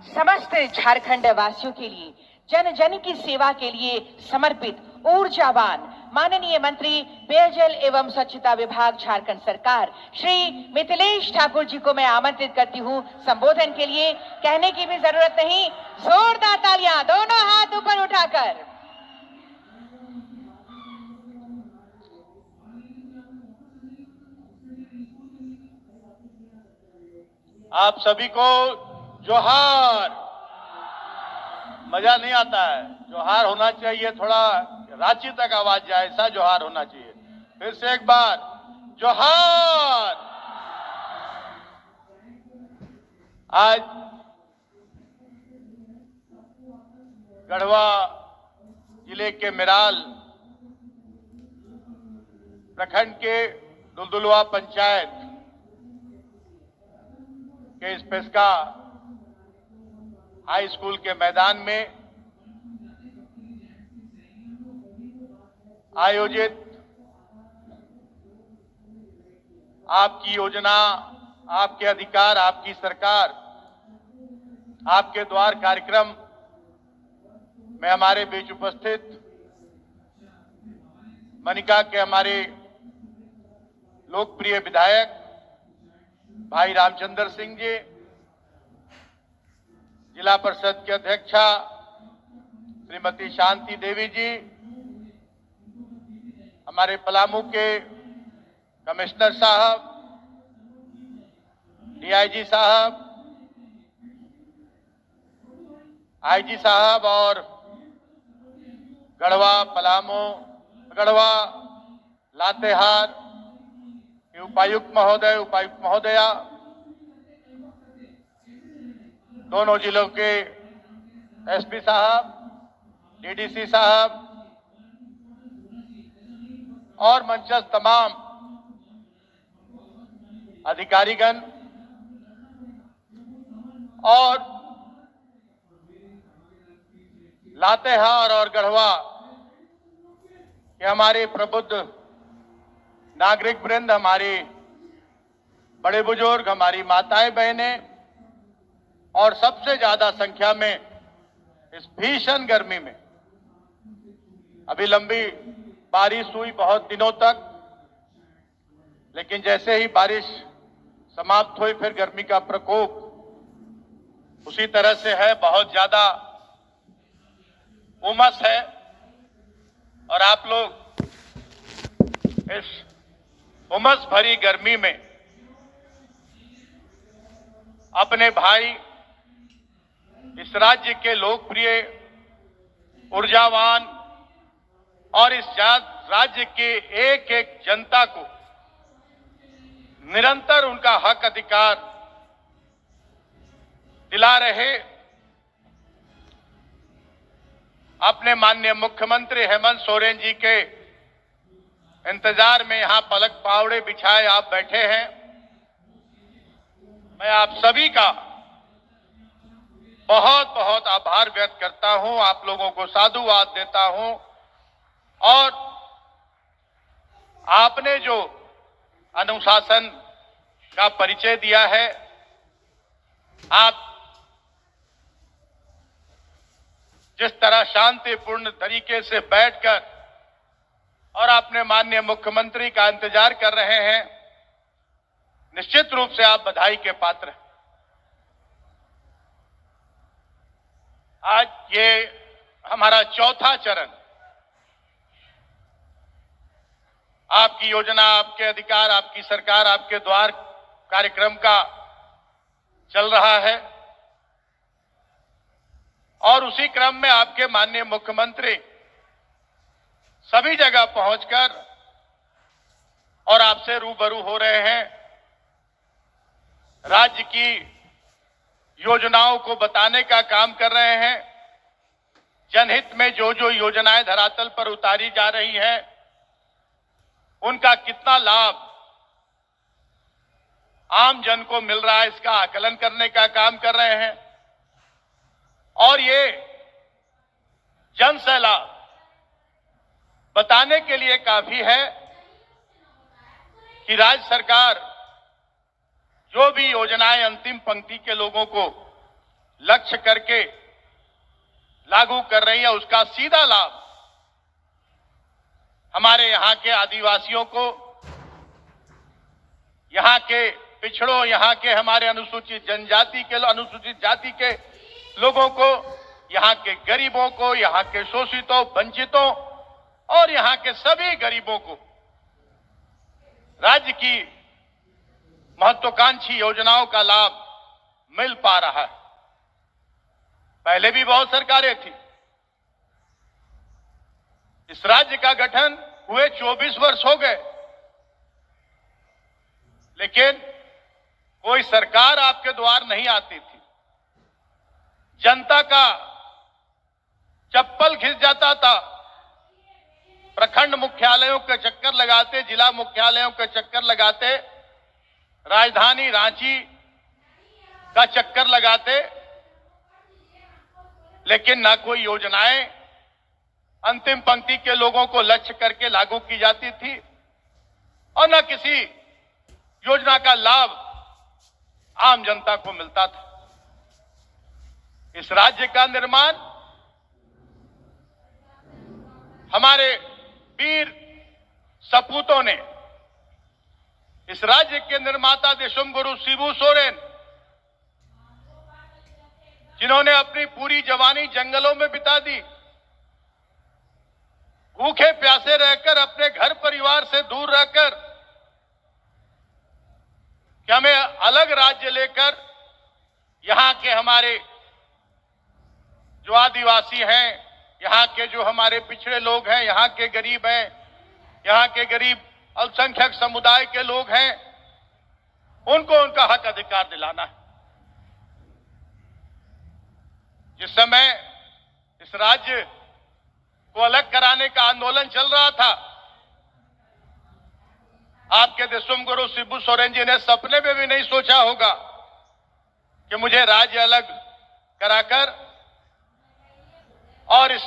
समस्त झारखंड वासियों के लिए, जन जन की सेवा के लिए समर्पित ऊर्जावान माननीय मंत्री पेयजल एवं स्वच्छता विभाग झारखंड सरकार श्री मिथिलेश ठाकुर जी को मैं आमंत्रित करती हूं संबोधन के लिए। कहने की भी जरूरत नहीं, जोरदार तालियां दोनों हाथ ऊपर उठाकर। आप सभी को जोहार। मजा नहीं आता है, जोहार होना चाहिए, थोड़ा रांची तक आवाज जाए, ऐसा जोहार होना चाहिए। फिर से एक बार जोहार। आज गढ़वा जिले के मेराल प्रखंड के दुलदुलवा पंचायत के इस पेस्का हाई स्कूल के मैदान में आयोजित आपकी योजना, आपके अधिकार, आपकी सरकार, आपके द्वार कार्यक्रम में हमारे बीच उपस्थित मनिका के हमारे लोकप्रिय विधायक भाई रामचंद्र सिंह जी, जिला परिषद की अध्यक्षा श्रीमती शांति देवी जी, हमारे पलामू के कमिश्नर साहब, डीआईजी साहब, आईजी साहब और गढ़वा, पलामू, गढ़वा, लातेहार के उपायुक्त महोदय, उपायुक्त महोदया, दोनों जिलों के एसपी साहब, डीडीसी साहब और मंचस्थ तमाम अधिकारीगण और लातेहार और गढ़वा के हमारे प्रबुद्ध नागरिक वृंद, हमारे बड़े बुजुर्ग, हमारी माताएं बहनें और सबसे ज्यादा संख्या में इस भीषण गर्मी में, अभी लंबी बारिश हुई बहुत दिनों तक, लेकिन जैसे ही बारिश समाप्त हुई फिर गर्मी का प्रकोप उसी तरह से है, बहुत ज्यादा उमस है। और आप लोग इस उमस भरी गर्मी में अपने भाई, इस राज्य के लोकप्रिय, ऊर्जावान और इस राज्य के एक एक जनता को निरंतर उनका हक अधिकार दिला रहे अपने माननीय मुख्यमंत्री हेमंत सोरेन जी के इंतजार में यहां पलक पावड़े बिछाए आप बैठे हैं। मैं आप सभी का बहुत बहुत आभार व्यक्त करता हूं, आप लोगों को साधुवाद देता हूं और आपने जो अनुशासन का परिचय दिया है, आप जिस तरह शांतिपूर्ण तरीके से बैठकर और अपने माननीय मुख्यमंत्री का इंतजार कर रहे हैं, निश्चित रूप से आप बधाई के पात्र हैं। आज ये हमारा चौथा चरण आपकी योजना, आपके अधिकार, आपकी सरकार, आपके द्वार कार्यक्रम का चल रहा है और उसी क्रम में आपके माननीय मुख्यमंत्री सभी जगह पहुंचकर और आपसे रूबरू हो रहे हैं, राज्य की योजनाओं को बताने का काम कर रहे हैं, जनहित में जो जो योजनाएं धरातल पर उतारी जा रही हैं उनका कितना लाभ आम जन को मिल रहा है, इसका आकलन करने का काम कर रहे हैं। और ये जन सैलाब बताने के लिए काफी है कि राज्य सरकार जो भी योजनाएं अंतिम पंक्ति के लोगों को लक्ष्य करके लागू कर रही है, उसका सीधा लाभ हमारे यहां के आदिवासियों को, यहां के पिछड़ों, यहां के हमारे अनुसूचित जनजाति के, अनुसूचित जाति के लोगों को, यहां के गरीबों को, यहां के शोषितों, वंचितों और यहां के सभी गरीबों को राज्य की महत्वाकांक्षी योजनाओं का लाभ मिल पा रहा है। पहले भी बहुत सरकारें थी। इस राज्य का गठन हुए 24 वर्ष हो गए, लेकिन कोई सरकार आपके द्वार नहीं आती थी। जनता का चप्पल घिस जाता था। प्रखंड मुख्यालयों के चक्कर लगाते, जिला मुख्यालयों के चक्कर लगाते, राजधानी रांची का चक्कर लगाते, लेकिन ना कोई योजनाएं अंतिम पंक्ति के लोगों को लक्ष्य करके लागू की जाती थी और न किसी योजना का लाभ आम जनता को मिलता था। इस राज्य का निर्माण हमारे वीर सपूतों ने, इस राज्य के निर्माता देशुमगुरु शिबू सोरेन, जिन्होंने अपनी पूरी जवानी जंगलों में बिता दी, भूखे प्यासे रहकर, अपने घर परिवार से दूर रहकर, कि हमें अलग राज्य लेकर यहां के हमारे जो आदिवासी हैं, यहां के जो हमारे पिछड़े लोग हैं, यहां के गरीब हैं, यहां के गरीब अल्पसंख्यक समुदाय के लोग हैं, उनको उनका हक अधिकार दिलाना है। जिस समय इस राज्य को अलग कराने का आंदोलन चल रहा था, आपके देशुमगुरु शिबू सोरेन जी ने सपने में भी नहीं सोचा होगा कि मुझे राज्य अलग कराकर और इस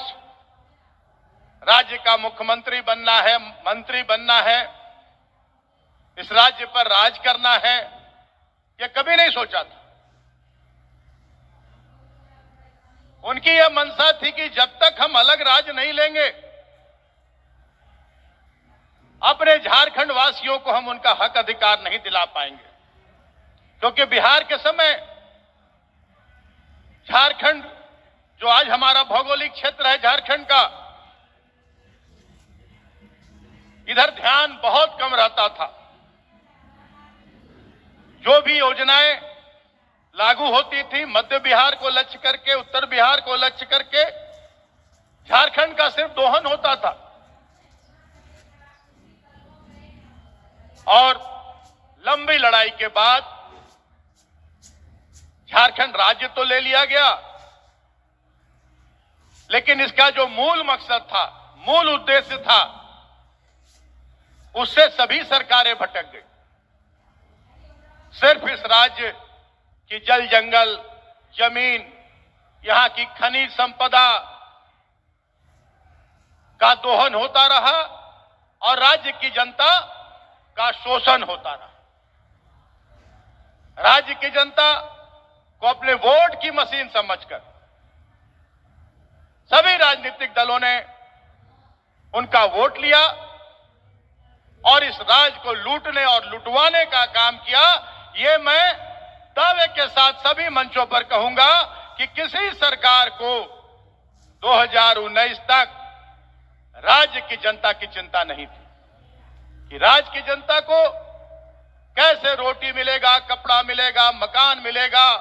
राज्य का मुख्यमंत्री बनना है, मंत्री बनना है, इस राज्य पर राज करना है, यह कभी नहीं सोचा था। उनकी यह मंशा थी कि जब तक हम अलग राज्य नहीं लेंगे, अपने झारखंड वासियों को हम उनका हक अधिकार नहीं दिला पाएंगे। क्योंकि बिहार के समय झारखंड, जो आज हमारा भौगोलिक क्षेत्र है झारखंड का, इधर ध्यान बहुत कम रहता था। जो भी योजनाएं लागू होती थी, मध्य बिहार को लक्ष्य करके, उत्तर बिहार को लक्ष्य करके, झारखंड का सिर्फ दोहन होता था। और लंबी लड़ाई के बाद झारखंड राज्य तो ले लिया गया, लेकिन इसका जो मूल मकसद था, मूल उद्देश्य था, उससे सभी सरकारें भटक गई। सिर्फ इस राज्य की जल जंगल, जमीन, यहां की खनिज संपदा का दोहन होता रहा और राज्य की जनता का शोषण होता रहा। राज्य की जनता को अपने वोट की मशीन समझकर सभी राजनीतिक दलों ने उनका वोट लिया और इस राज्य को लूटने और लुटवाने का काम किया। ये मैं दावे के साथ सभी मंचों पर कहूंगा कि किसी सरकार को 2019 तक राज्य की जनता की चिंता नहीं थी कि राज्य की जनता को कैसे रोटी मिलेगा, कपड़ा मिलेगा, मकान मिलेगा,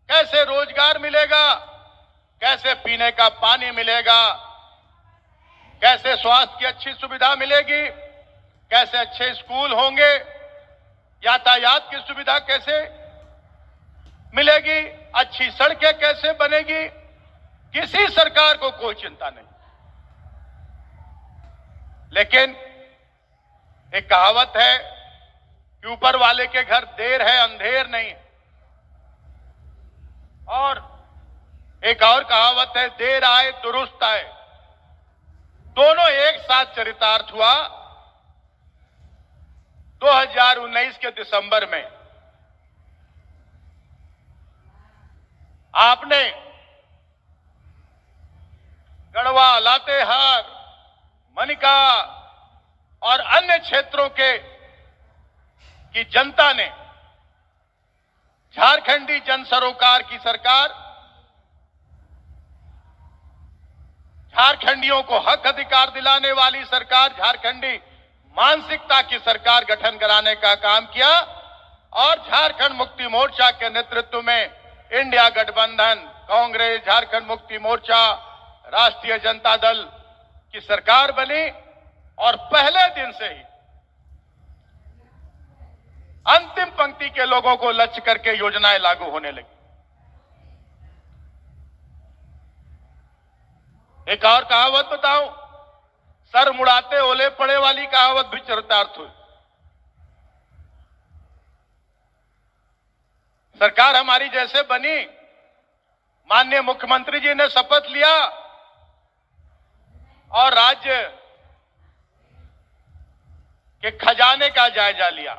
कैसे रोजगार मिलेगा, कैसे पीने का पानी मिलेगा, कैसे स्वास्थ्य की अच्छी सुविधा मिलेगी, कैसे अच्छे स्कूल होंगे, यातायात की सुविधा कैसे मिलेगी, अच्छी सड़कें कैसे बनेगी। किसी सरकार को कोई चिंता नहीं। लेकिन एक कहावत है कि ऊपर वाले के घर देर है अंधेर नहीं, और एक और कहावत है देर आए दुरुस्त आए। दोनों एक साथ चरितार्थ हुआ 2019 के दिसंबर में। आपने गढ़वा, लातेहार, मनिका और अन्य क्षेत्रों की जनता ने झारखंडी जन सरोकार की सरकार, झारखंडियों को हक अधिकार दिलाने वाली सरकार, झारखंडी मानसिकता की सरकार गठन कराने का काम किया और झारखंड मुक्ति मोर्चा के नेतृत्व में इंडिया गठबंधन, कांग्रेस, झारखंड मुक्ति मोर्चा, राष्ट्रीय जनता दल की सरकार बनी और पहले दिन से ही अंतिम पंक्ति के लोगों को लक्ष्य करके योजनाएं लागू होने लगी। एक और कहावत बताऊं, सर मुड़ाते ओले पड़े वाली कहावत भी चरितार्थ हुई। सरकार हमारी जैसे बनी, माननीय मुख्यमंत्री जी ने शपथ लिया और राज्य के खजाने का जायजा लिया,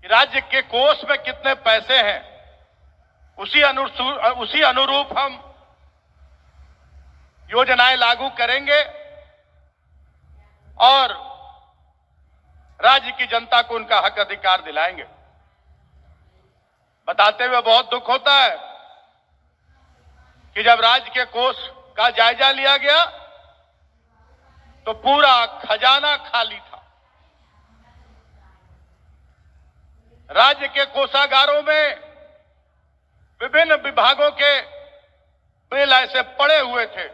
राज्य के कोष में कितने पैसे हैं, उसी अनुरूप हम योजनाएं लागू करेंगे और राज्य की जनता को उनका हक अधिकार दिलाएंगे। बताते हुए बहुत दुख होता है कि जब राज्य के कोष का जायजा लिया गया तो पूरा खजाना खाली था। राज्य के कोषागारों में विभिन्न विभागों के बिल ऐसे पड़े हुए थे,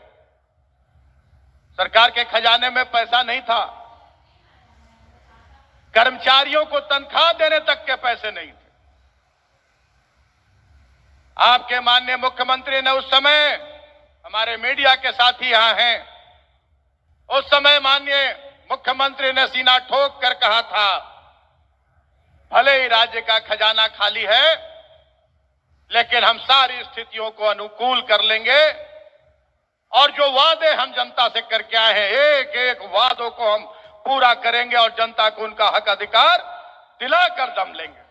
सरकार के खजाने में पैसा नहीं था, कर्मचारियों को तनख्वाह देने तक के पैसे नहीं थे। आपके माननीय मुख्यमंत्री ने उस समय, हमारे मीडिया के साथी यहां हैं, उस समय माननीय मुख्यमंत्री ने सीना ठोक कर कहा था, भले ही राज्य का खजाना खाली है लेकिन हम सारी स्थितियों को अनुकूल कर लेंगे और जो वादे हम जनता से करके आए हैं, एक एक वादों को हम पूरा करेंगे और जनता को उनका हक अधिकार दिलाकर दम लेंगे।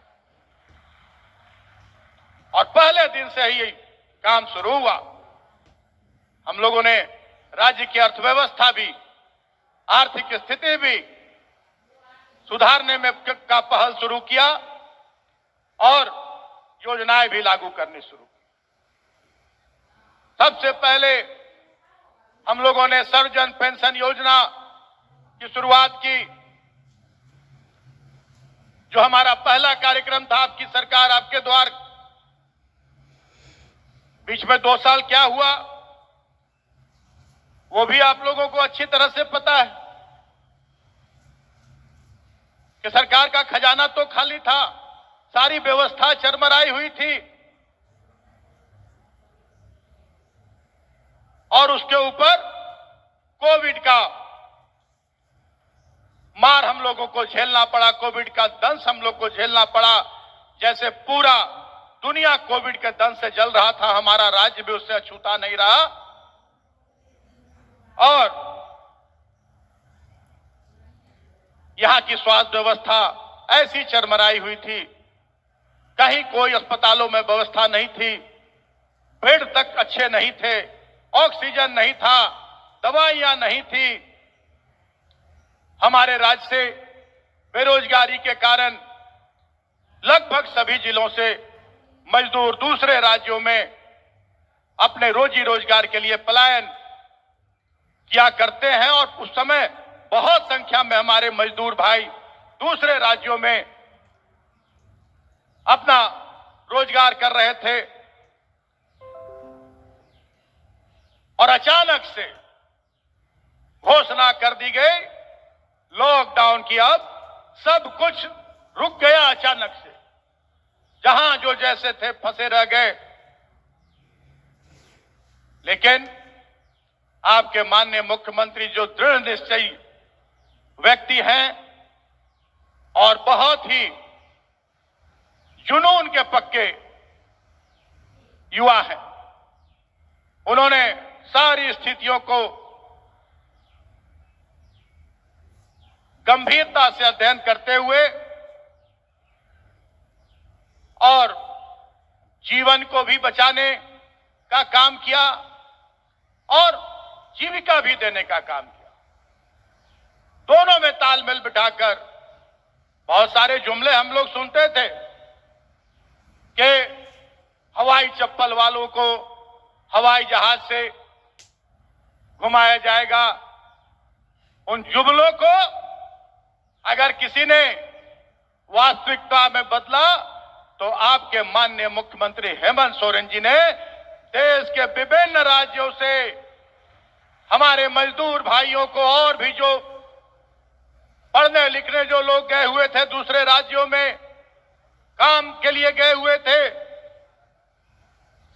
और पहले दिन से ही काम शुरू हुआ। हम लोगों ने राज्य की अर्थव्यवस्था भी, आर्थिक स्थिति भी सुधारने में का पहल शुरू किया और योजनाएं भी लागू करनी शुरू की। सबसे पहले हम लोगों ने सर्वजन पेंशन योजना की शुरुआत की, जो हमारा पहला कार्यक्रम था। आपकी सरकार, आपके द्वार, बीच में 2 साल क्या हुआ वो भी आप लोगों को अच्छी तरह से पता है कि सरकार का खजाना तो खाली था, सारी व्यवस्था चरमराई हुई थी और उसके ऊपर कोविड का मार हम लोगों को झेलना पड़ा, कोविड का दंश हम लोग को झेलना पड़ा। जैसे पूरा दुनिया कोविड के दंश से जल रहा था, हमारा राज्य भी उससे अछूता नहीं रहा और यहां की स्वास्थ्य व्यवस्था ऐसी चरमराई हुई थी, कहीं कोई अस्पतालों में व्यवस्था नहीं थी, बेड तक अच्छे नहीं थे, ऑक्सीजन नहीं था, दवाइयां नहीं थी। हमारे राज्य से बेरोजगारी के कारण लगभग सभी जिलों से मजदूर दूसरे राज्यों में अपने रोजी रोजगार के लिए पलायन किया करते हैं और उस समय बहुत संख्या में हमारे मजदूर भाई दूसरे राज्यों में अपना रोजगार कर रहे थे और अचानक से घोषणा कर दी गई लॉकडाउन की। अब सब कुछ रुक गया अचानक से, जहां जो जैसे थे फंसे रह गए। लेकिन आपके माननीय मुख्यमंत्री जो दृढ़ निश्चयी व्यक्ति हैं और बहुत ही जुनून के पक्के युवा हैं, उन्होंने सारी स्थितियों को गंभीरता से अध्ययन करते हुए और जीवन को भी बचाने का काम किया और जीविका भी देने का काम किया। दोनों में तालमेल बिठाकर बहुत सारे जुमले हम लोग सुनते थे कि हवाई चप्पल वालों को हवाई जहाज से घुमाया जाएगा। उन जुमलों को अगर किसी ने वास्तविकता में बदला तो आपके माननीय मुख्यमंत्री हेमंत सोरेन जी ने देश के विभिन्न राज्यों से हमारे मजदूर भाइयों को और भी जो पढ़ने लिखने जो लोग गए हुए थे दूसरे राज्यों में काम के लिए गए हुए थे,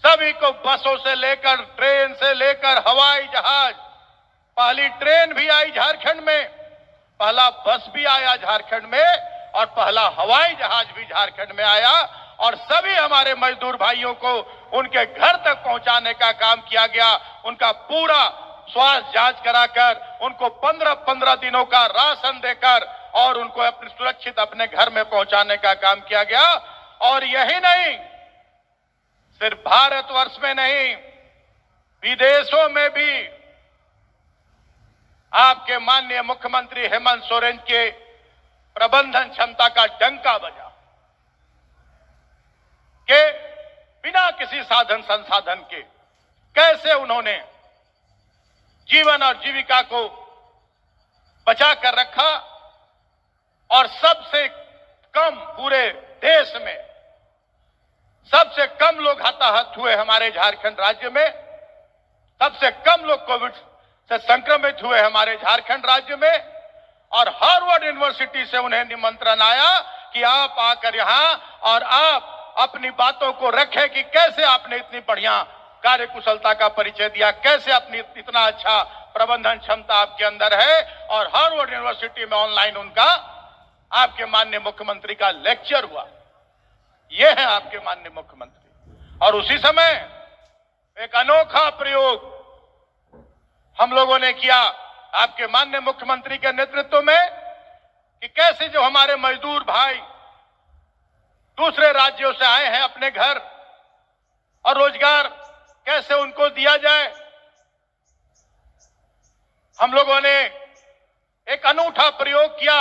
सभी को बसों से लेकर ट्रेन से लेकर हवाई जहाज, पहली ट्रेन भी आई झारखंड में, पहला बस भी आया झारखंड में और पहला हवाई जहाज भी झारखंड में आया और सभी हमारे मजदूर भाइयों को उनके घर तक पहुंचाने का काम किया गया। उनका पूरा स्वास्थ्य जांच कराकर उनको 15-15 दिनों का राशन देकर और उनको अपने सुरक्षित अपने घर में पहुंचाने का काम किया गया। और यही नहीं, सिर्फ भारतवर्ष में नहीं, विदेशों में भी आपके माननीय मुख्यमंत्री हेमंत सोरेन के प्रबंधन क्षमता का डंका बजा कि बिना किसी साधन संसाधन के कैसे उन्होंने जीवन और जीविका को बचा कर रखा और सबसे कम पूरे देश में सबसे कम लोग हताहत हुए हमारे झारखंड राज्य में, सबसे कम लोग कोविड से संक्रमित हुए हमारे झारखंड राज्य में। और हार्वर्ड यूनिवर्सिटी से उन्हें निमंत्रण आया कि आप आकर यहां और आप अपनी बातों को रखें कि कैसे आपने इतनी बढ़िया कार्यकुशलता का परिचय दिया, कैसे अपनी इतना अच्छा प्रबंधन क्षमता आपके अंदर है। और हार्वर्ड यूनिवर्सिटी में ऑनलाइन उनका आपके माननीय मुख्यमंत्री का लेक्चर हुआ। ये है आपके माननीय मुख्यमंत्री। और उसी समय एक अनोखा प्रयोग हम लोगों ने किया आपके माननीय मुख्यमंत्री के नेतृत्व में कि कैसे जो हमारे मजदूर भाई दूसरे राज्यों से आए हैं अपने घर और रोजगार कैसे उनको दिया जाए। हम लोगों ने एक अनूठा प्रयोग किया।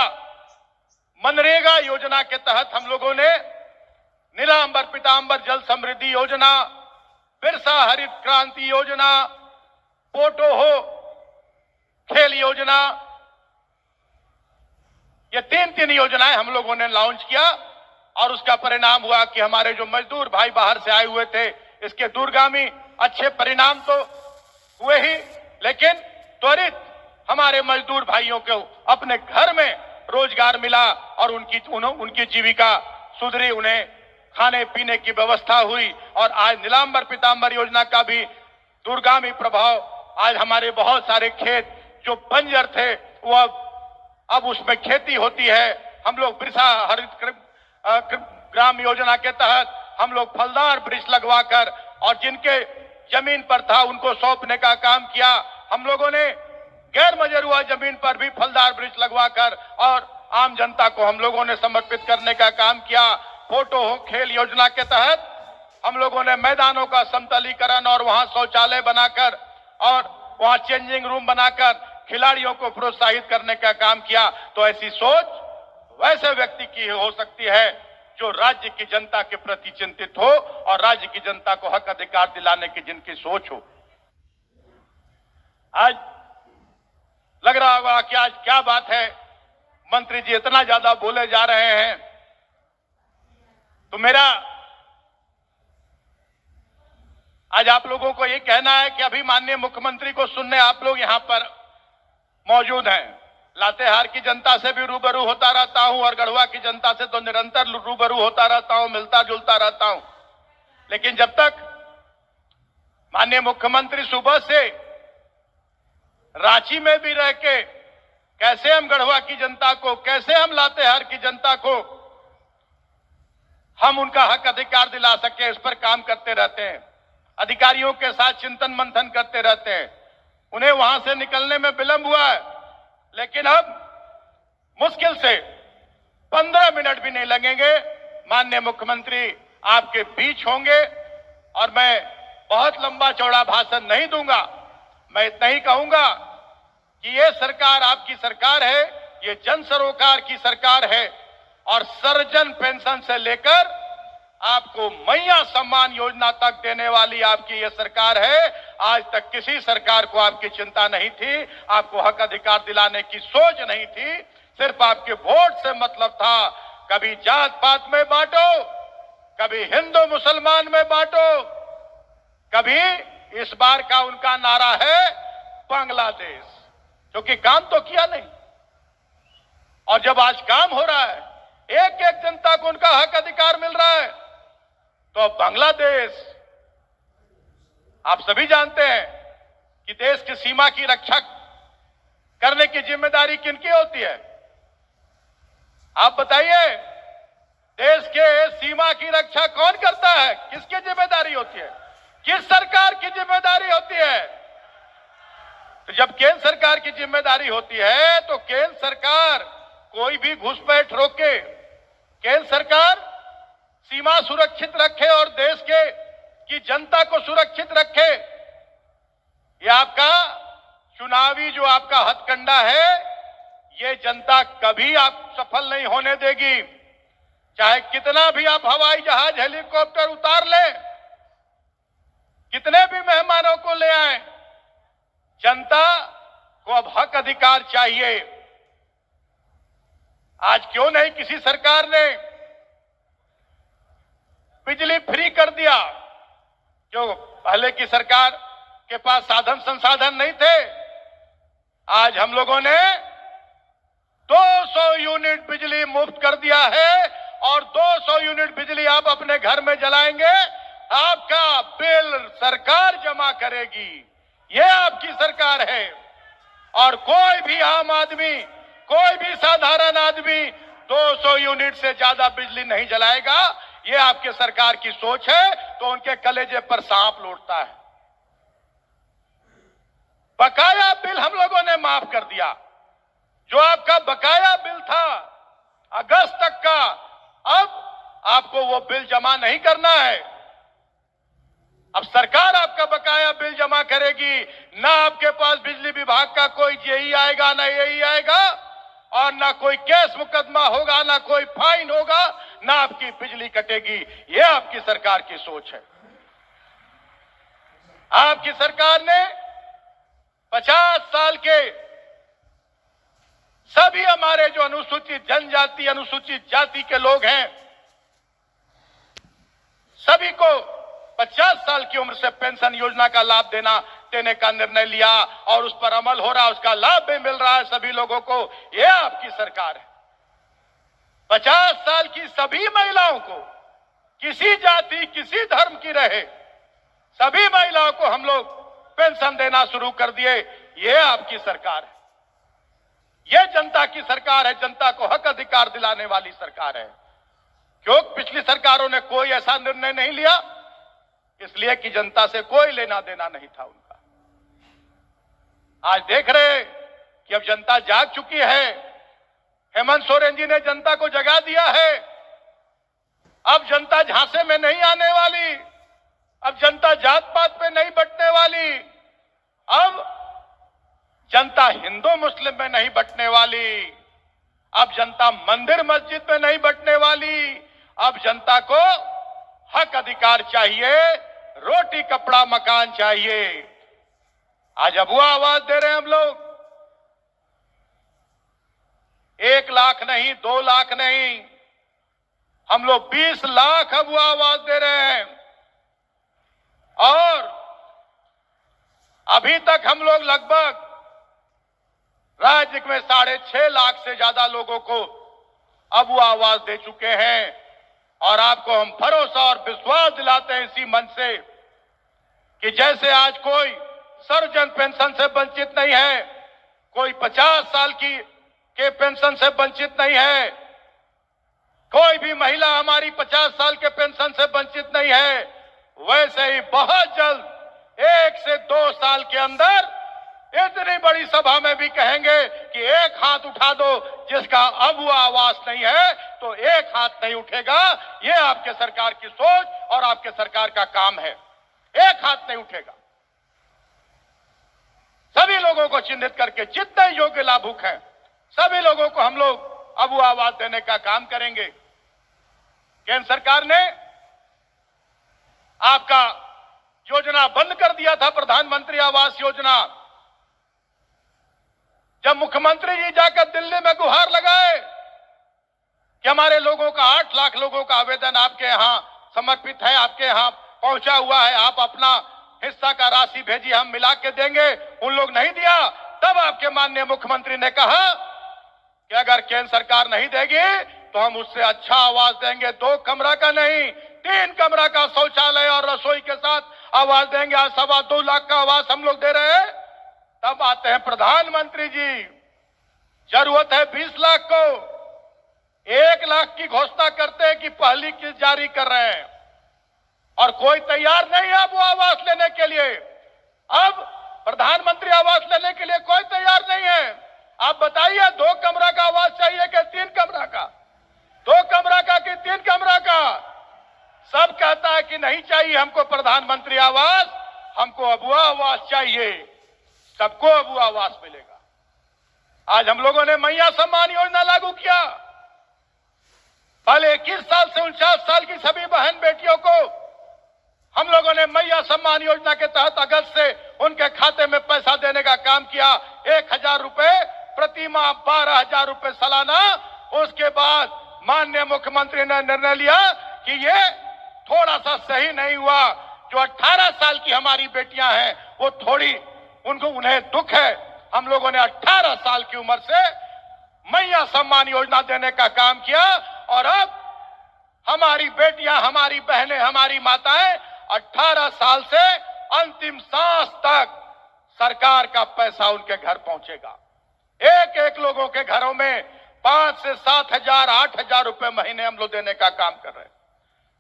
मनरेगा योजना के तहत हम लोगों ने नीलांबर पीतांबर जल समृद्धि योजना, बिरसा हरित क्रांति योजना, पोटो हो खेल योजना, ये तीन योजनाएं हम लोगों ने लॉन्च किया। और उसका परिणाम हुआ कि हमारे जो मजदूर भाई बाहर से आए हुए थे, इसके दूरगामी अच्छे परिणाम तो हुए ही, लेकिन त्वरित हमारे मजदूर भाइयों को अपने घर में रोजगार मिला और उनकी जीविका सुधरी, उन्हें खाने पीने की व्यवस्था हुई। और आज नीलांबर पीतांबर योजना का भी दूरगामी प्रभाव, आज हमारे बहुत सारे खेत जो बंजर थे वो अब उसमें खेती होती है। हम लोग बिरसा हरित ग्राम योजना के तहत हम लोग फलदार वृक्ष लगवाकर और जिनके जमीन पर था उनको सौंपने का काम किया। हम लोगों ने गैर मजरूआ जमीन पर भी फलदार वृक्ष लगवाकर और आम जनता को हम लोगों ने समर्पित करने का काम किया। फोटो हो खेल योजना के तहत हम लोगों ने मैदानों का समतलीकरण और वहां शौचालय बनाकर और वहां चेंजिंग रूम बनाकर खिलाड़ियों को प्रोत्साहित करने का काम किया। तो ऐसी सोच वैसे व्यक्ति की हो सकती है जो राज्य की जनता के प्रति चिंतित हो और राज्य की जनता को हक अधिकार दिलाने की जिनकी सोच हो। आज लग रहा होगा कि आज क्या बात है, मंत्री जी इतना ज्यादा बोले जा रहे हैं। तो मेरा आज आप लोगों को ये कहना है कि अभी माननीय मुख्यमंत्री को सुनने आप लोग यहां पर मौजूद हैं। लातेहार की जनता से भी रूबरू होता रहता हूं और गढ़वा की जनता से तो निरंतर रूबरू होता रहता हूं, मिलता जुलता रहता हूं। लेकिन जब तक माननीय मुख्यमंत्री सुबह से रांची में भी रह के कैसे हम गढ़वा की जनता को, कैसे हम लातेहार की जनता को हम उनका हक अधिकार दिला सके, इस पर काम करते रहते हैं। अधिकारियों के साथ चिंतन मंथन करते रहते हैं। उन्हें वहां से निकलने में विलंब हुआ है, लेकिन अब मुश्किल से 15 मिनट भी नहीं लगेंगे, माननीय मुख्यमंत्री आपके बीच होंगे और मैं बहुत लंबा चौड़ा भाषण नहीं दूंगा। मैं इतना ही कहूंगा कि ये सरकार आपकी सरकार है, ये जन सरोकार की सरकार है और सर्वजन पेंशन से लेकर आपको मैया सम्मान योजना तक देने वाली आपकी ये सरकार है। आज तक किसी सरकार को आपकी चिंता नहीं थी, आपको हक अधिकार दिलाने की सोच नहीं थी, सिर्फ आपके वोट से मतलब था। कभी जात पात में बांटो, कभी हिंदू मुसलमान में बांटो, कभी इस बार का उनका नारा है बांग्लादेश, क्योंकि काम तो किया नहीं। और जब आज काम हो रहा है, एक एक जनता को उनका हक अधिकार मिल रहा है, तो बांग्लादेश, आप सभी जानते हैं कि देश की सीमा की रक्षा करने की जिम्मेदारी किनकी होती है? आप बताइए, देश के सीमा की रक्षा कौन करता है? किसकी जिम्मेदारी होती है? किस सरकार की जिम्मेदारी होती है? तो जब केंद्र सरकार की जिम्मेदारी होती है तो केंद्र सरकार कोई भी घुसपैठ रोके, केंद्र सरकार सीमा सुरक्षित रखे और देश के की जनता को सुरक्षित रखे। ये आपका चुनावी जो आपका हथकंडा है, ये जनता कभी आप सफल नहीं होने देगी। चाहे कितना भी आप हवाई जहाज हेलीकॉप्टर उतार लें, कितने भी मेहमानों को ले आए, जनता को अब हक अधिकार चाहिए। आज क्यों नहीं किसी सरकार ने बिजली फ्री कर दिया? जो पहले की सरकार के पास साधन संसाधन नहीं थे, आज हम लोगों ने 200 यूनिट बिजली मुफ्त कर दिया है और 200 यूनिट बिजली आप अपने घर में जलाएंगे, आपका बिल सरकार जमा करेगी। ये आपकी सरकार है। और कोई भी आम आदमी, कोई भी साधारण आदमी 200 यूनिट से ज्यादा बिजली नहीं जलाएगा। ये आपके सरकार की सोच है, तो उनके कलेजे पर सांप लौटता है। बकाया बिल हम लोगों ने माफ कर दिया। जो आपका बकाया बिल था अगस्त तक का, अब आपको वो बिल जमा नहीं करना है। अब सरकार आपका बकाया बिल जमा करेगी। ना आपके पास बिजली विभाग का कोई जेई आएगा, ना यही आएगा, और ना कोई केस मुकदमा होगा, ना कोई फाइन होगा, ना आपकी बिजली कटेगी। ये आपकी सरकार की सोच है। आपकी सरकार ने 50 साल के सभी हमारे जो अनुसूचित जनजाति, अनुसूचित जाति के लोग हैं, सभी को 50 साल की उम्र से पेंशन योजना का लाभ देने का निर्णय लिया और उस पर अमल हो रहा है, उसका लाभ भी मिल रहा है सभी लोगों को। यह आपकी सरकार है। 50 साल की सभी महिलाओं को, किसी जाति किसी धर्म की रहे, सभी महिलाओं को हम लोग पेंशन देना शुरू कर दिए। यह आपकी सरकार है। यह जनता की सरकार है, जनता को हक अधिकार दिलाने वाली सरकार है। क्यों पिछली सरकारों ने कोई ऐसा निर्णय नहीं लिया? इसलिए कि जनता से कोई लेना देना नहीं था उनका। आज देख रहे कि अब जनता जाग चुकी है। हेमंत सोरेन जी ने जनता को जगा दिया है। अब जनता झांसे में नहीं आने वाली, अब जनता जात पात पे नहीं बंटने वाली, अब जनता हिंदू मुस्लिम में नहीं बंटने वाली, अब जनता मंदिर मस्जिद में नहीं बंटने वाली। अब जनता को हक अधिकार चाहिए, रोटी कपड़ा मकान चाहिए। आज अब वो आवाज दे रहे हैं हम लोग। 1 लाख नहीं, 2 लाख नहीं, हम लोग 20 लाख अब वो आवाज दे रहे हैं। और अभी तक हम लोग लगभग राज्य में 6.5 लाख से ज्यादा लोगों को अब वो आवाज दे चुके हैं। और आपको हम भरोसा और विश्वास दिलाते हैं इसी मंच से कि जैसे आज कोई सर्वजन पेंशन से वंचित नहीं है, कोई 50 साल के पेंशन से वंचित नहीं है, कोई भी महिला हमारी 50 साल के पेंशन से वंचित नहीं है, वैसे ही बहुत जल्द 1 से 2 साल के अंदर इतनी बड़ी सभा में भी कहेंगे कि एक हाथ उठा दो जिसका अब वो आवाज नहीं है, तो एक हाथ नहीं उठेगा। ये आपके सरकार की सोच और आपके सरकार का काम है। एक हाथ नहीं उठेगा। सभी लोगों को चिन्हित करके जितने योग्य लाभुक हैं सभी लोगों को हम लोग अब वो आवास देने का काम करेंगे। केंद्र सरकार ने आपका योजना बंद कर दिया था, प्रधानमंत्री आवास योजना। जब मुख्यमंत्री जी जाकर दिल्ली में गुहार लगाए कि हमारे लोगों का 8 लाख लोगों का आवेदन आपके यहां समर्पित है, आपके यहां पहुंचा हुआ है, आप अपना हिस्सा का राशि भेजिए, हम मिला के देंगे, उन लोग नहीं दिया। तब आपके माननीय मुख्यमंत्री ने कहा कि अगर केंद्र सरकार नहीं देगी तो हम उससे अच्छा आवास देंगे, 2 कमरा का नहीं 3 कमरा का शौचालय और रसोई के साथ आवास देंगे। आज 2.25 लाख का आवास हम लोग दे रहे हैं। तब आते हैं प्रधानमंत्री जी, जरूरत है 20 लाख को, 1 लाख की घोषणा करते हैं कि पहली किस्त जारी कर रहे हैं और कोई तैयार नहीं है वो आवास लेने के लिए। अब प्रधानमंत्री आवास लेने के लिए कोई तैयार नहीं है। आप बताइए 2 कमरा का आवास चाहिए कि 3 कमरा का, 2 कमरा का कि 3 कमरा का? सब कहता है कि नहीं चाहिए हमको प्रधानमंत्री आवास, हमको अबुआ आवास चाहिए, सबको अबुआ आवास मिलेगा। आज हम लोगों ने मैया सम्मान योजना लागू किया। पहले 21 साल से 49 साल की सभी बहन बेटियों को हम लोगों ने मैया सम्मान योजना के तहत अगस्त से उनके खाते में पैसा देने का काम किया। 1,000 रुपए प्रति माह, 12,000 रुपए सालाना। उसके बाद माननीय मुख्यमंत्री ने निर्णय लिया कि ये थोड़ा सा सही नहीं हुआ। जो 18 साल की हमारी बेटियां हैं वो थोड़ी उन्हें दुख है। हम लोगों ने 18 साल की उम्र से मैया सम्मान योजना देने का काम किया और अब हमारी बेटियां, हमारी बहनें, हमारी माताएं 18 साल से अंतिम सांस तक सरकार का पैसा उनके घर पहुंचेगा। एक एक लोगों के घरों में 5 से 7,000, 8,000 रुपए महीने हम लोग देने का काम कर रहे हैं।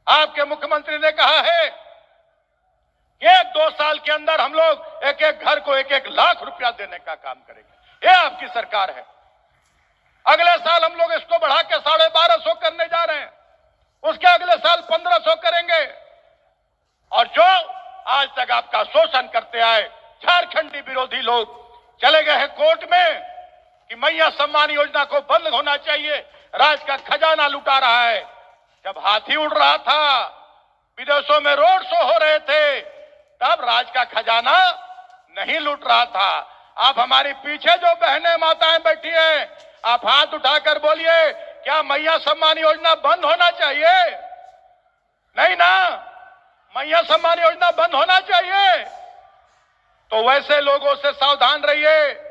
आपके मुख्यमंत्री ने कहा है 1-2 साल के अंदर हम लोग एक एक घर को 1-1 लाख रुपया देने का काम करेंगे। ये आपकी सरकार है। अगले साल हम लोग इसको बढ़ा के 1,250 करने जा रहे हैं, उसके अगले साल 1,500 करेंगे। और जो आज तक आपका शोषण करते आए झारखंडी विरोधी लोग चले गए हैं कोर्ट में कि मैया सम्मान योजना को बंद होना चाहिए, राज्य का खजाना लुटा रहा है। जब हाथी उड़ रहा था, विदेशों में रोड शो हो रहे थे, तब राज्य का खजाना नहीं लूट रहा था। आप हमारे पीछे जो बहनें माताएं बैठी हैं, आप हाथ उठाकर बोलिए, क्या मैया सम्मान योजना बंद होना चाहिए? नहीं ना, मैया सम्मान योजना बंद होना चाहिए। तो वैसे लोगों से सावधान रहिए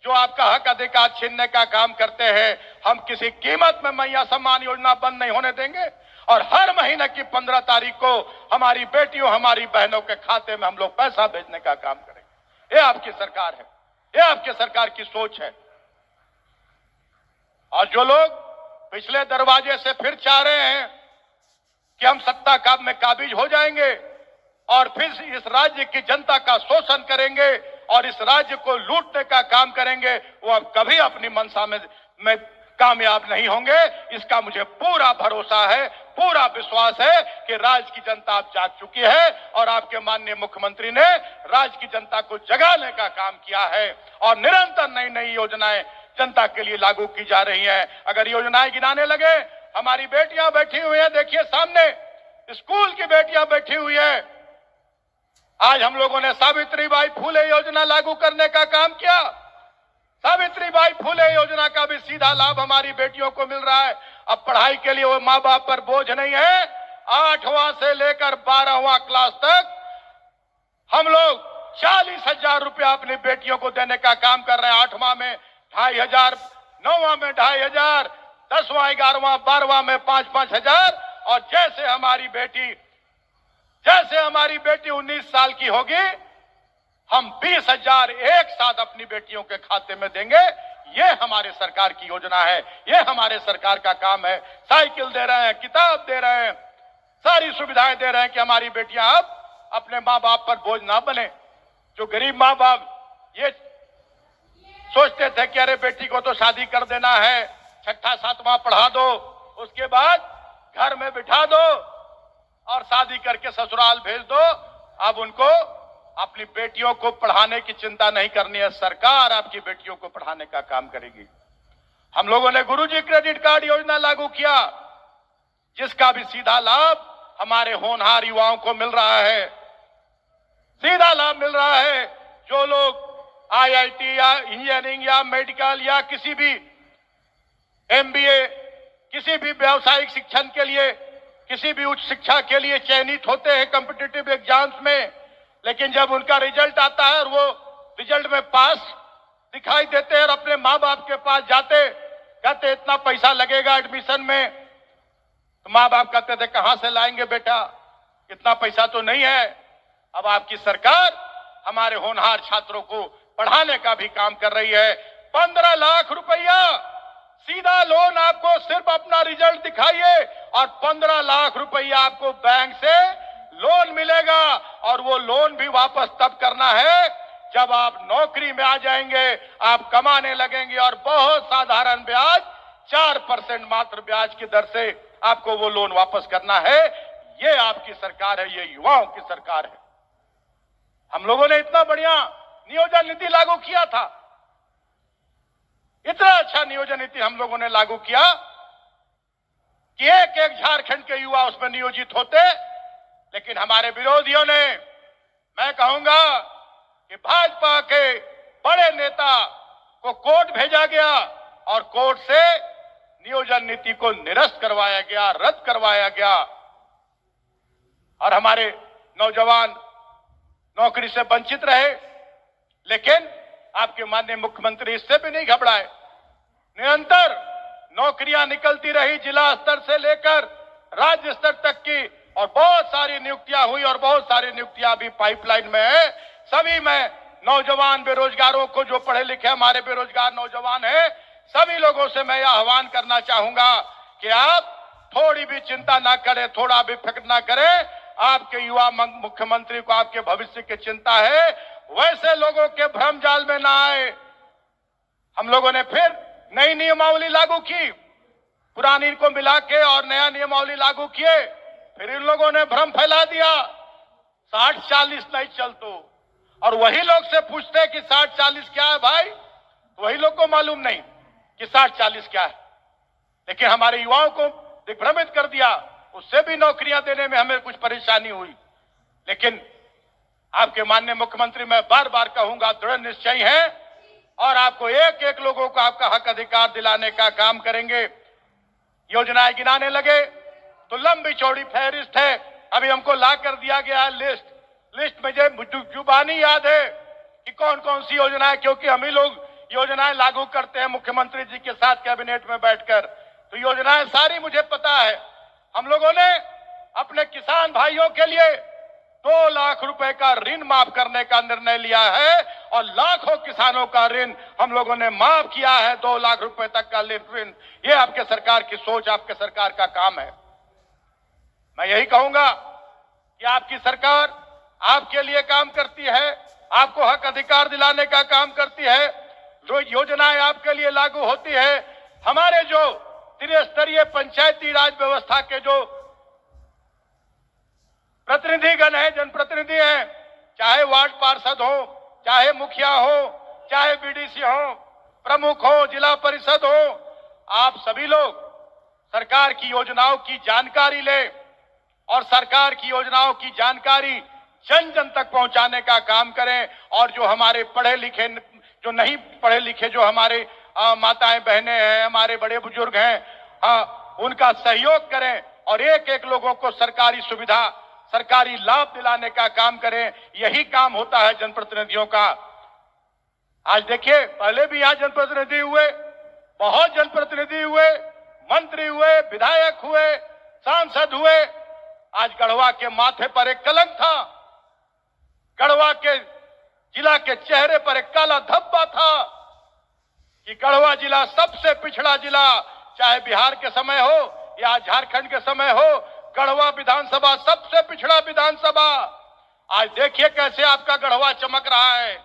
जो आपका हक अधिकार छीनने का काम करते हैं। हम किसी कीमत में मैया सम्मान योजना बंद नहीं होने देंगे और हर महीने की 15 तारीख को हमारी बेटियों, हमारी बहनों के खाते में हम लोग पैसा भेजने का काम करेंगे। ये आपकी सरकार है, ये आपकी सरकार की सोच है। और जो लोग पिछले दरवाजे से फिर चाह रहे हैं कि हम सत्ता में काबिज हो जाएंगे और फिर इस राज्य की जनता का शोषण करेंगे और इस राज्य को लूटने का काम करेंगे, वो अब कभी अपनी मंशा में कामयाब नहीं होंगे। इसका मुझे पूरा भरोसा है, पूरा विश्वास है कि राज्य की जनता अब जाग चुकी है और आपके माननीय मुख्यमंत्री ने राज्य की जनता को जगाने का काम किया है और निरंतर नई नई योजनाएं जनता के लिए लागू की जा रही हैं। अगर योजनाएं गिनाने लगे, हमारी बेटियां बैठी हुई हैं, देखिए सामने स्कूल की बेटियां बैठी हुई है। आज हम लोगों ने सावित्रीबाई फुले योजना लागू करने का काम किया। सावित्रीबाई फुले योजना का भी सीधा लाभ हमारी बेटियों को मिल रहा है। अब पढ़ाई के लिए वो माँ बाप पर बोझ नहीं है। 8वां से लेकर 12वां क्लास तक हम लोग 40,000 रुपया अपनी बेटियों को देने का काम कर रहे हैं। 8वां में 2,500, 9वां में 2,500, 10वां, 11वां, 12वां में 5-5 हजार। और जैसे हमारी बेटी 19 साल की होगी, हम 20,000 एक साथ अपनी बेटियों के खाते में देंगे। ये हमारे सरकार की योजना है, ये हमारे सरकार का काम है। साइकिल दे रहे हैं, किताब दे रहे हैं, सारी सुविधाएं दे रहे हैं कि हमारी बेटियां अब अपने माँ बाप पर बोझ ना बने। जो गरीब माँ बाप ये सोचते थे कि अरे बेटी को तो शादी कर देना है, 6ठा 7वां पढ़ा दो, उसके बाद घर में बिठा दो और शादी करके ससुराल भेज दो, अब उनको अपनी बेटियों को पढ़ाने की चिंता नहीं करनी है, सरकार आपकी बेटियों को पढ़ाने का काम करेगी। हम लोगों ने गुरुजी क्रेडिट कार्ड योजना लागू किया, जिसका भी सीधा लाभ हमारे होनहार युवाओं को मिल रहा है, सीधा लाभ मिल रहा है। जो लोग आईआईटी या इंजीनियरिंग या मेडिकल या किसी भी एमबीए, किसी भी व्यावसायिक शिक्षण के लिए, किसी भी उच्च शिक्षा के लिए चयनित होते हैं कॉम्पिटिटिव एग्जाम्स में, लेकिन जब उनका रिजल्ट आता है और वो रिजल्ट में पास दिखाई देते हैं और अपने माँ बाप के पास जाते, कहते इतना पैसा लगेगा एडमिशन में, तो माँ बाप कहते थे कहां से लाएंगे बेटा, इतना पैसा तो नहीं है। अब आपकी सरकार हमारे होनहार छात्रों को पढ़ाने का भी काम कर रही है। 15 लाख रुपया सीधा लोन, आपको सिर्फ अपना रिजल्ट दिखाइए और 15 लाख रुपया आपको बैंक से लोन मिलेगा। और वो लोन भी वापस तब करना है जब आप नौकरी में आ जाएंगे, आप कमाने लगेंगे और बहुत साधारण ब्याज 4% मात्र ब्याज की दर से आपको वो लोन वापस करना है। ये आपकी सरकार है, ये युवाओं की सरकार है। हम लोगों ने इतना बढ़िया नियोजन नीति लागू किया था, इतना अच्छा नियोजन नीति हम लोगों ने लागू किया कि एक एक झारखंड के युवा उसमें नियोजित होते। लेकिन हमारे विरोधियों ने, मैं कहूंगा कि भाजपा के बड़े नेता को कोर्ट भेजा गया और कोर्ट से नियोजन नीति को निरस्त करवाया गया, रद्द करवाया गया और हमारे नौजवान नौकरी से वंचित रहे। लेकिन आपके माननीय मुख्यमंत्री इससे भी नहीं घबराए, निरंतर नौकरियां निकलती रही जिला स्तर से लेकर राज्य स्तर तक की, और बहुत सारी नियुक्तियां हुई और बहुत सारी नियुक्तियां अभी पाइपलाइन में है। सभी मैं नौजवान बेरोजगारों को, जो पढ़े लिखे हमारे बेरोजगार नौजवान हैं, सभी लोगों से मैं यह आह्वान करना चाहूंगा कि आप थोड़ी भी चिंता ना करें, थोड़ा भी फिक्र ना करें। आपके युवा मुख्यमंत्री को आपके भविष्य की चिंता है, वैसे लोगों के भ्रम जाल में ना आए। हम लोगों ने फिर नई नियमावली लागू की, पुरानी को मिला के और नया नियमावली लागू किए। फिर इन लोगों ने भ्रम फैला दिया 60-40 नहीं चलतो, और वही लोग से पूछते कि 60-40 क्या है भाई, तो वही लोग को मालूम नहीं कि 60-40 क्या है। लेकिन हमारे युवाओं को दिग्भ्रमित कर दिया, उससे भी नौकरियां देने में हमें कुछ परेशानी हुई। लेकिन आपके माननीय मुख्यमंत्री, मैं बार बार कहूंगा, दृढ़ निश्चय है और आपको एक एक लोगों को आपका हक अधिकार दिलाने का काम करेंगे। योजनाएं गिनाने लगे तो लंबी चौड़ी फहरिस्त है, अभी हमको ला कर दिया गया है लिस्ट में जुबानी याद है कि कौन कौन सी योजनाएं, क्योंकि हम ही लोग योजनाएं लागू करते हैं मुख्यमंत्री जी के साथ कैबिनेट में बैठकर, तो योजनाएं सारी मुझे पता है। हम लोगों ने अपने किसान भाइयों के लिए 2 लाख रुपए का ऋण माफ करने का निर्णय लिया है और लाखों किसानों का ऋण हम लोगों ने माफ किया है, 2 लाख रुपए तक का ऋण। ये आपके सरकार की सोच, आपके सरकार का काम है। मैं यही कहूंगा कि आपकी सरकार आपके लिए काम करती है, आपको हक अधिकार दिलाने का काम करती है। जो योजनाएं आपके लिए लागू होती है, हमारे जो त्रिस्तरीय पंचायती राज व्यवस्था के जो प्रतिनिधिगण हैं, जनप्रतिनिधि हैं, चाहे वार्ड पार्षद हो, चाहे मुखिया हो, चाहे बीडीसी हो, प्रमुख हो, जिला परिषद हो, आप सभी लोग सरकार की योजनाओं की जानकारी लें और सरकार की योजनाओं की जानकारी जन जन तक पहुंचाने का काम करें। और जो हमारे पढ़े लिखे, जो नहीं पढ़े लिखे, जो हमारे माताएं बहनें हैं, हमारे बड़े बुजुर्ग हैं, उनका सहयोग करें और एक एक लोगों को सरकारी सुविधा, सरकारी लाभ दिलाने का काम करें। यही काम होता है जनप्रतिनिधियों का। आज देखिए, पहले भी यहाँ जनप्रतिनिधि हुए, बहुत जनप्रतिनिधि हुए, मंत्री हुए, विधायक हुए, सांसद हुए। आज गढ़वा के माथे पर एक कलंक था, गढ़वा के जिला के चेहरे पर एक काला धब्बा था कि गढ़वा जिला सबसे पिछड़ा जिला, चाहे बिहार के समय हो या झारखंड के समय हो, गढ़वा विधानसभा सबसे पिछड़ा विधानसभा। आज देखिए कैसे आपका गढ़वा चमक रहा है।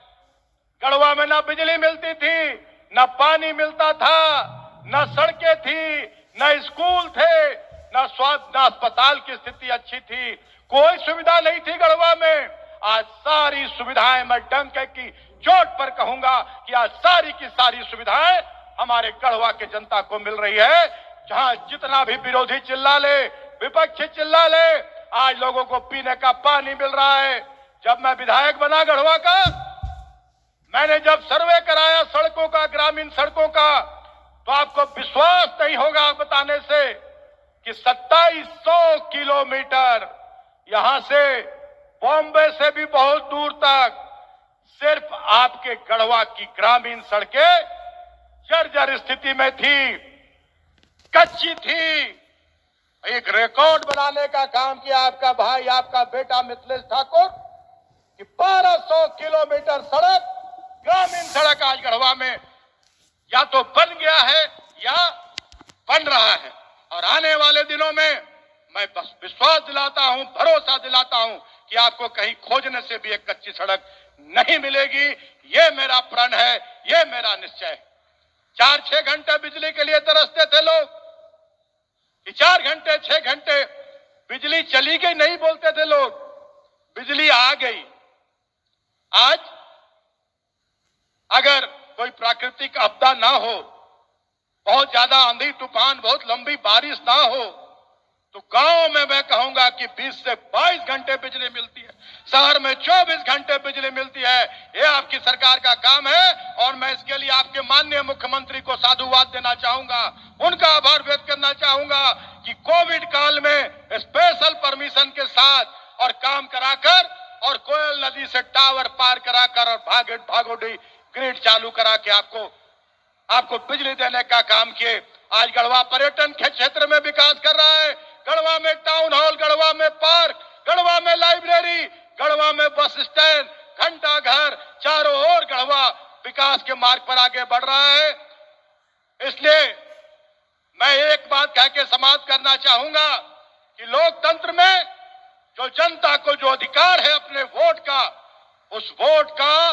गढ़वा में ना बिजली मिलती थी, ना पानी मिलता था, ना सड़कें थी, ना स्कूल थे, ना स्वास्थ्य, ना अस्पताल की स्थिति अच्छी थी, कोई सुविधा नहीं थी गढ़वा में। आज सारी सुविधाएं, मैं डंके की चोट पर कहूंगा कि आज सारी की सारी सुविधाएं हमारे गढ़वा के जनता को मिल रही है। जहां जितना भी विरोधी चिल्ला ले, विपक्ष चिल्ला ले, आज लोगों को पीने का पानी मिल रहा है। जब मैं विधायक बना गढ़वा का, मैंने जब सर्वे कराया सड़कों का, ग्रामीण सड़कों का, तो आपको विश्वास नहीं होगा बताने से कि 2700 किलोमीटर यहां से बॉम्बे से भी बहुत दूर तक सिर्फ आपके गढ़वा की ग्रामीण सड़कें जर्जर स्थिति में थी, कच्ची थी। एक रिकॉर्ड बनाने का काम किया आपका भाई, आपका बेटा मिथिलेश ठाकुर कि 1200 किलोमीटर सड़क, ग्रामीण सड़क आज गढ़वा में या तो बन गया है या बन रहा है। और आने वाले दिनों में मैं बस विश्वास दिलाता हूं, भरोसा दिलाता हूं कि आपको कहीं खोजने से भी एक कच्ची सड़क नहीं मिलेगी। ये मेरा प्रण है, ये मेरा निश्चय है। 4-6 घंटे बिजली के लिए तरसते थे लोग कि 4 घंटे 6 घंटे बिजली चली गई, नहीं बोलते थे लोग, बिजली आ गई। आज अगर कोई प्राकृतिक आपदा ना हो, बहुत ज्यादा आंधी तूफान, बहुत लंबी बारिश ना हो, तो गांव में मैं कहूंगा कि 20 से 22 घंटे बिजली मिलती है, शहर में 24 घंटे बिजली मिलती है। ये आपकी सरकार का काम है और मैं इसके लिए आपके माननीय मुख्यमंत्री को साधुवाद देना चाहूंगा, उनका आभार व्यक्त करना चाहूंगा कि कोविड काल में स्पेशल परमिशन के साथ और काम कराकर और कोयल नदी से टावर पार कराकर और भागोडी ग्रिड चालू करा के आपको बिजली देने का काम किए। आज गढ़वा पर्यटन के क्षेत्र में विकास कर रहा है। गढ़वा में टाउन हॉल, गढ़वा में पार्क, गढ़वा में लाइब्रेरी, गढ़वा में बस स्टैंड, घंटा घर, चारों ओर गढ़वा विकास के मार्ग पर आगे बढ़ रहा है। इसलिए मैं एक बात कह के समाप्त करना चाहूंगा कि लोकतंत्र में जो जनता को जो अधिकार है अपने वोट का, उस वोट का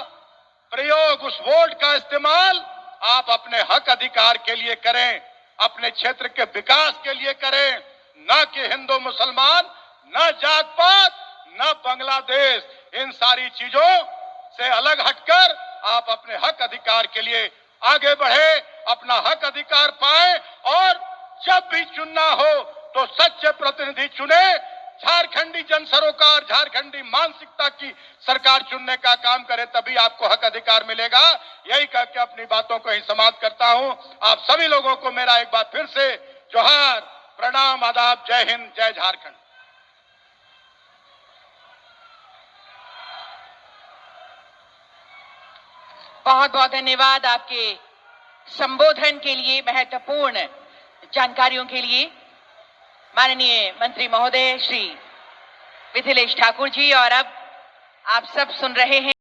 प्रयोग, उस वोट का इस्तेमाल आप अपने हक अधिकार के लिए करें, अपने क्षेत्र के विकास के लिए करें, ना कि हिंदू मुसलमान, ना जात पात, ना बांग्लादेश, इन सारी चीजों से अलग हटकर आप अपने हक अधिकार के लिए आगे बढ़े, अपना हक अधिकार पाए और जब भी चुनना हो तो सच्चे प्रतिनिधि चुने, झारखंडी जन सरोकार, झारखंडी मानसिकता की सरकार चुनने का काम करे, तभी आपको हक अधिकार मिलेगा। यही कह के अपनी बातों को ही समाप्त करता हूं। आप सभी लोगों को मेरा एक बार फिर से जोहार, प्रणाम, आदाब, जय हिंद, जय झारखंड। बहुत बहुत धन्यवाद आपके संबोधन के लिए, महत्वपूर्ण जानकारियों के लिए माननीय मंत्री महोदय श्री मिथिलेश ठाकुर जी। और अब आप सब सुन रहे हैं